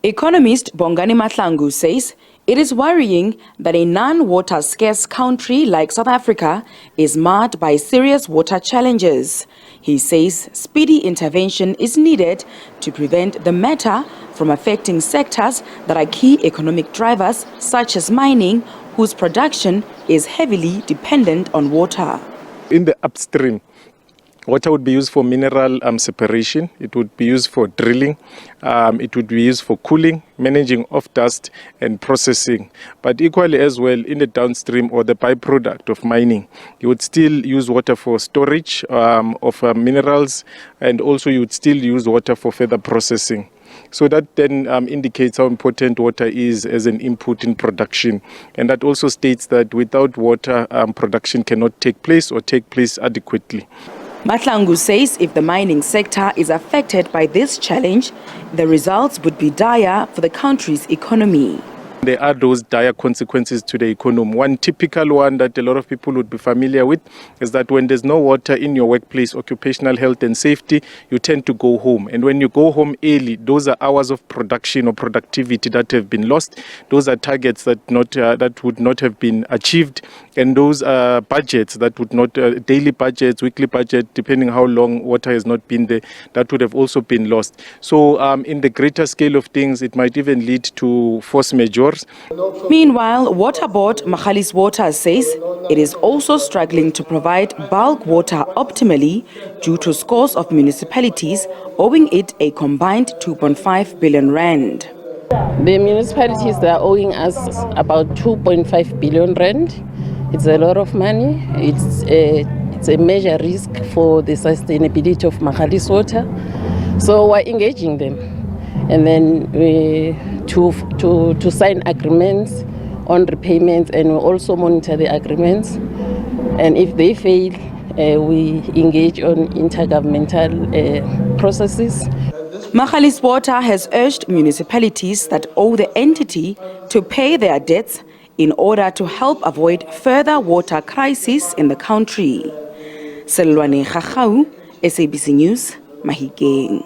Economist Bongani Mahlangu says it is worrying that a non-water scarce country like South Africa is marred by serious water challenges. He says speedy intervention is needed to prevent the matter from affecting sectors that are key economic drivers such as mining, whose production is heavily dependent on water. In the upstream, water would be used for mineral separation, it would be used for drilling, it would be used for cooling, managing of dust and processing. But equally as well, in the downstream or the byproduct of mining, you would still use water for storage of minerals, and also you would still use water for further processing. So that then indicates how important water is as an input in production. And that also states that without water, production cannot take place or take place adequately. Mahlangu says if the mining sector is affected by this challenge, the results would be dire for the country's economy. There are those dire consequences to the economy. One typical one that a lot of people would be familiar with is that when there's no water in your workplace, occupational health and safety, you tend to go home. And when you go home early, those are hours of production or productivity that have been lost. Those are targets that would not have been achieved. And those are budgets that would not, daily budgets, weekly budget, depending how long water has not been there, that would have also been lost. So in the greater scale of things, it might even lead to force majeure. Meanwhile, Water Board Magalies Water says it is also struggling to provide bulk water optimally due to scores of municipalities owing it a combined 2.5 billion rand. The municipalities, they are owing us about 2.5 billion rand. It's a lot of money. It's a major risk for the sustainability of Magalies Water. So we're engaging them, and then to sign agreements on repayments, and we also monitor the agreements. And if they fail, we engage on intergovernmental processes. Magalies Water has urged municipalities that owe the entity to pay their debts in order to help avoid further water crises in the country. SABC News, Mahikeng.